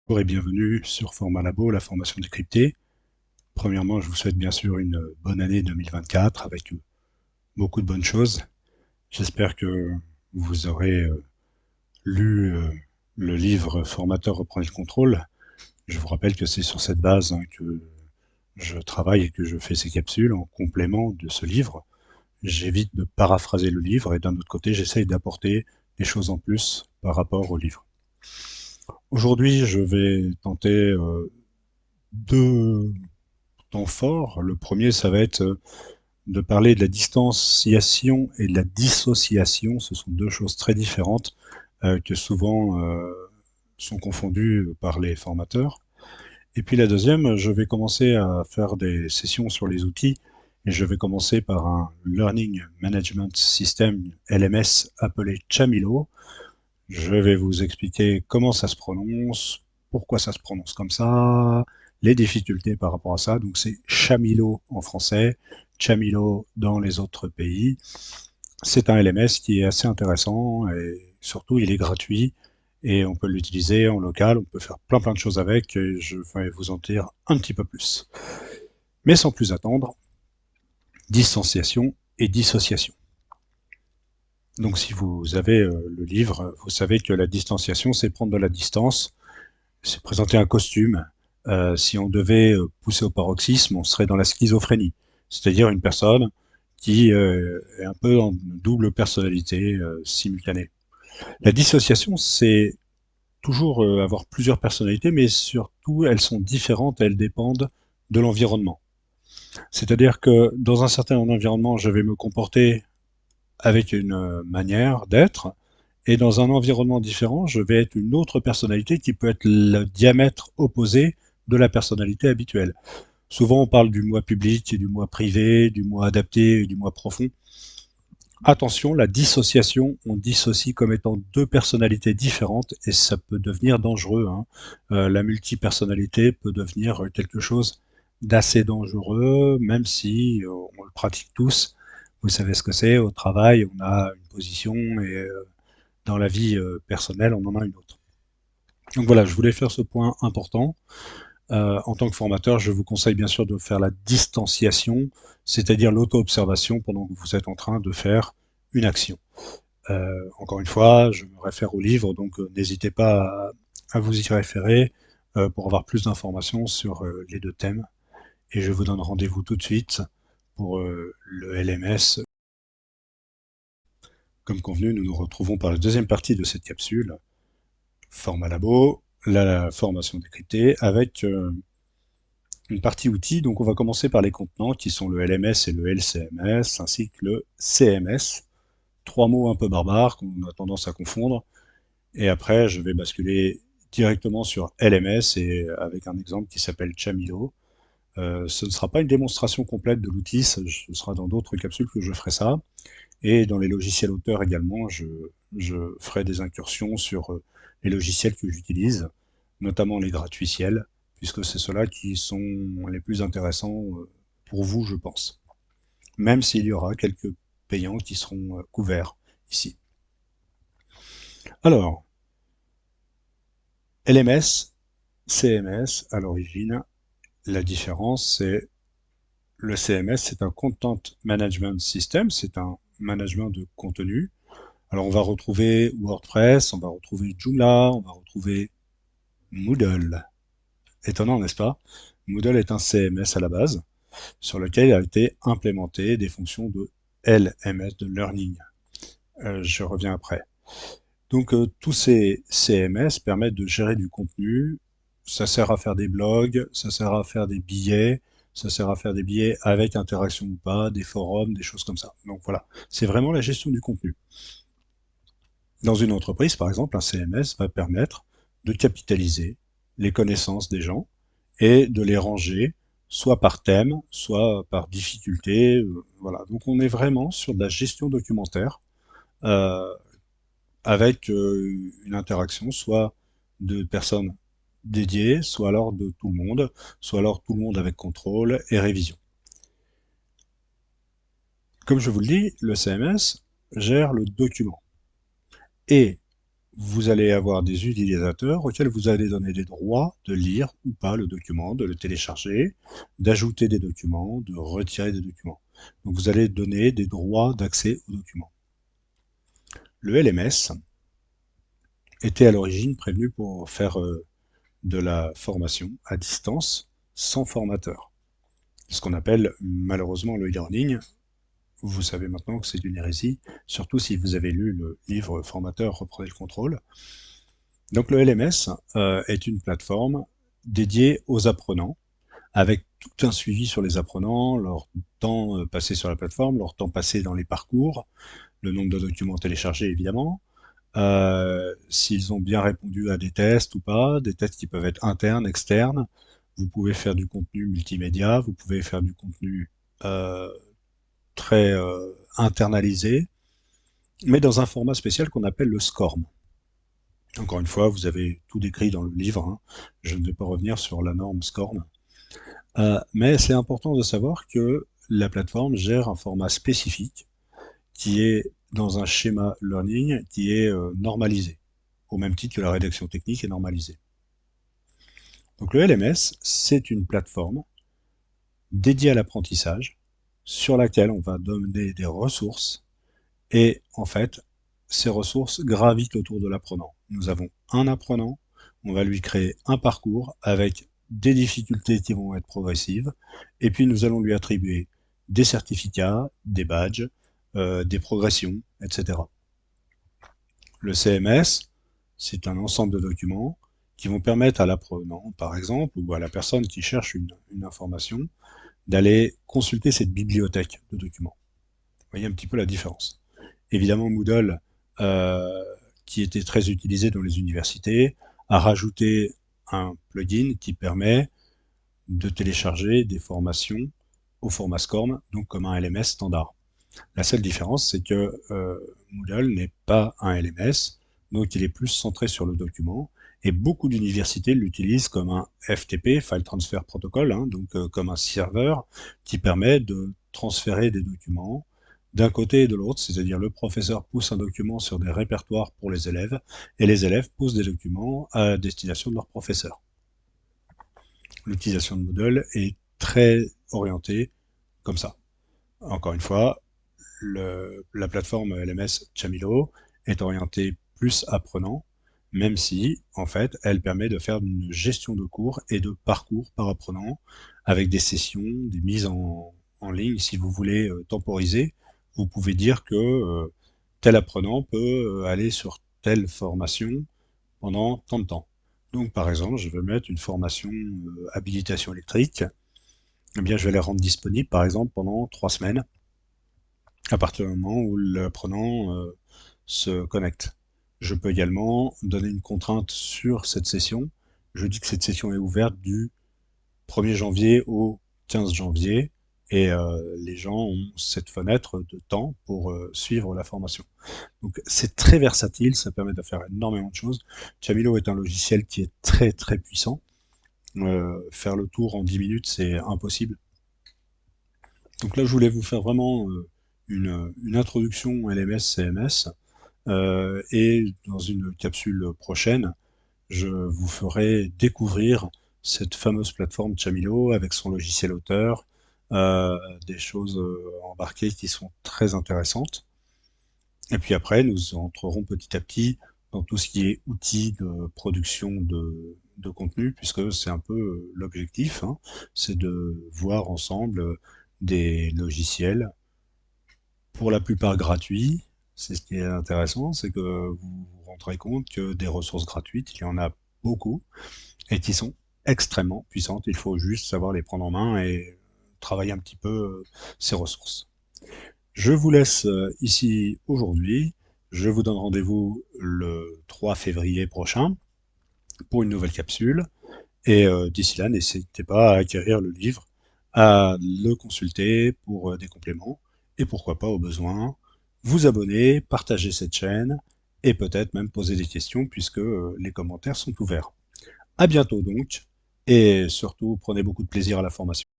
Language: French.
Bonjour et bienvenue sur Format Labo, la formation décryptée. Premièrement, je vous souhaite bien sûr une bonne année 2024 avec beaucoup de bonnes choses. J'espère que vous aurez lu le livre Formateur reprenez le contrôle. Je vous rappelle que c'est sur cette base que je travaille et que je fais ces capsules en complément de ce livre. J'évite de paraphraser le livre et d'un autre côté, j'essaye d'apporter des choses en plus par rapport au livre. Aujourd'hui, je vais tenter deux temps forts. Le premier, ça va être de parler de la distanciation et de la dissociation. Ce sont deux choses très différentes que souvent sont confondues par les formateurs. Et puis la deuxième, je vais commencer à faire des sessions sur les outils et je vais commencer par un Learning Management System LMS appelé Chamilo. Je vais vous expliquer comment ça se prononce, pourquoi ça se prononce comme ça, les difficultés par rapport à ça. Donc c'est Chamilo en français, Chamilo dans les autres pays. C'est un LMS qui est assez intéressant et surtout il est gratuit et on peut l'utiliser en local, on peut faire plein de choses avec et je vais vous en dire un petit peu plus. Mais sans plus attendre, distanciation et dissociation. Donc si vous avez le livre, vous savez que la distanciation, c'est prendre de la distance, c'est présenter un costume. Si on devait pousser au paroxysme, on serait dans la schizophrénie, c'est-à-dire une personne qui est un peu en double personnalité simultanée. La dissociation, c'est toujours avoir plusieurs personnalités, mais surtout elles sont différentes, elles dépendent de l'environnement. C'est-à-dire que dans un certain environnement, je vais me comporter avec une manière d'être, et dans un environnement différent, je vais être une autre personnalité qui peut être le diamètre opposé de la personnalité habituelle. Souvent, on parle du moi public et du moi privé, du moi adapté et du moi profond. Attention, la dissociation, on dissocie comme étant deux personnalités différentes et ça peut devenir dangereux, hein. La multipersonnalité peut devenir quelque chose d'assez dangereux, même si on le pratique tous. Vous savez ce que c'est, au travail, on a une position et dans la vie personnelle, on en a une autre. Donc voilà, je voulais faire ce point important. En tant que formateur, je vous conseille bien sûr de faire la distanciation, c'est-à-dire l'auto-observation pendant que vous êtes en train de faire une action. Encore une fois, je me réfère au livre, donc n'hésitez pas à vous y référer pour avoir plus d'informations sur les deux thèmes. Et je vous donne rendez-vous tout de suite pour le LMS. Comme convenu, nous nous retrouvons par la deuxième partie de cette capsule, format labo, la formation décryptée, avec une partie outils. Donc on va commencer par les contenants qui sont le LMS et le LCMS, ainsi que le CMS. Trois mots un peu barbares qu'on a tendance à confondre. Et après, je vais basculer directement sur LMS et avec un exemple qui s'appelle Chamilo. Ce ne sera pas une démonstration complète de l'outil, ce sera dans d'autres capsules que je ferai ça. Et dans les logiciels auteurs également, je ferai des incursions sur les logiciels que j'utilise, notamment les gratuitiels, puisque c'est ceux-là qui sont les plus intéressants pour vous, je pense. Même s'il y aura quelques payants qui seront couverts ici. Alors, LMS, CMS, à l'origine, la différence, c'est le CMS, c'est un Content Management System, c'est un management de contenu. Alors on va retrouver WordPress, on va retrouver Joomla, on va retrouver Moodle. Étonnant, n'est-ce pas? Moodle est un CMS à la base, sur lequel a été implémenté des fonctions de LMS, de Learning. Je reviens après. Donc tous ces CMS permettent de gérer du contenu. Ça sert à faire des blogs, ça sert à faire des billets, ça sert à faire des billets avec interaction ou pas, des forums, des choses comme ça. Donc voilà, c'est vraiment la gestion du contenu. Dans une entreprise, par exemple, un CMS va permettre de capitaliser les connaissances des gens et de les ranger soit par thème, soit par difficulté. Voilà. Donc on est vraiment sur de la gestion documentaire euh, avec une interaction soit de personnes dédiées, soit alors de tout le monde, soit alors tout le monde avec contrôle et révision. Comme je vous le dis, le CMS gère le document. Et vous allez avoir des utilisateurs auxquels vous allez donner des droits de lire ou pas le document, de le télécharger, d'ajouter des documents, de retirer des documents. Donc vous allez donner des droits d'accès aux documents. Le LMS était à l'origine prévenu pour faire de la formation à distance sans formateur. Ce qu'on appelle malheureusement le e-learning. Vous savez maintenant que c'est une hérésie, surtout si vous avez lu le livre Formateur, reprenez le contrôle. Donc le LMS est une plateforme dédiée aux apprenants, avec tout un suivi sur les apprenants, leur temps passé sur la plateforme, leur temps passé dans les parcours, le nombre de documents téléchargés évidemment, s'ils ont bien répondu à des tests ou pas, des tests qui peuvent être internes, externes. Vous pouvez faire du contenu multimédia, vous pouvez faire du contenu euh, très internalisé, mais dans un format spécial qu'on appelle le SCORM. Encore une fois, vous avez tout décrit dans le livre, hein. Je ne vais pas revenir sur la norme SCORM. Mais c'est important de savoir que la plateforme gère un format spécifique qui est dans un schéma learning qui est normalisé, au même titre que la rédaction technique est normalisée. Donc le LMS, c'est une plateforme dédiée à l'apprentissage sur laquelle on va donner des ressources et en fait, ces ressources gravitent autour de l'apprenant. Nous avons un apprenant, on va lui créer un parcours avec des difficultés qui vont être progressives, et puis nous allons lui attribuer des certificats, des badges, des progressions, etc. Le CMS, c'est un ensemble de documents qui vont permettre à l'apprenant, par exemple, ou à la personne qui cherche une information, d'aller consulter cette bibliothèque de documents. Vous voyez un petit peu la différence. Évidemment, Moodle, euh, qui était très utilisé dans les universités, a rajouté un plugin qui permet de télécharger des formations au format SCORM, donc comme un LMS standard. La seule différence, c'est que Moodle n'est pas un LMS, donc il est plus centré sur le document, et beaucoup d'universités l'utilisent comme un FTP, File Transfer Protocol, hein, donc comme un serveur qui permet de transférer des documents d'un côté et de l'autre, c'est-à-dire le professeur pousse un document sur des répertoires pour les élèves, et les élèves poussent des documents à destination de leur professeur. L'utilisation de Moodle est très orientée comme ça. Encore une fois, la plateforme LMS Chamilo est orientée plus apprenant, même si, en fait, elle permet de faire une gestion de cours et de parcours par apprenant, avec des sessions, des mises en ligne. Si vous voulez temporiser, vous pouvez dire que tel apprenant peut aller sur telle formation pendant tant de temps. Donc, par exemple, je veux mettre une formation habilitation électrique, eh bien, je vais la rendre disponible, par exemple, pendant 3 semaines, à partir du moment où l'apprenant se connecte. Je peux également donner une contrainte sur cette session. Je dis que cette session est ouverte du 1er janvier au 15 janvier et les gens ont cette fenêtre de temps pour suivre la formation. Donc c'est très versatile, ça permet de faire énormément de choses. Chamilo est un logiciel qui est très très puissant. Faire le tour en 10 minutes, c'est impossible. Donc là, je voulais vous faire vraiment une introduction LMS-CMS. Et dans une capsule prochaine, je vous ferai découvrir cette fameuse plateforme Chamilo avec son logiciel auteur, des choses embarquées qui sont très intéressantes. Et puis après, nous entrerons petit à petit dans tout ce qui est outils de production de contenu, puisque c'est un peu l'objectif, hein, c'est de voir ensemble des logiciels, pour la plupart gratuits. C'est ce qui est intéressant, c'est que vous vous rendrez compte que des ressources gratuites, il y en a beaucoup, et qui sont extrêmement puissantes. Il faut juste savoir les prendre en main et travailler un petit peu ces ressources. Je vous laisse ici aujourd'hui. Je vous donne rendez-vous le 3 février prochain pour une nouvelle capsule. Et d'ici là, n'hésitez pas à acquérir le livre, à le consulter pour des compléments, et pourquoi pas au besoin, vous abonner, partager cette chaîne, et peut-être même poser des questions puisque les commentaires sont ouverts. À bientôt donc, et surtout prenez beaucoup de plaisir à la formation.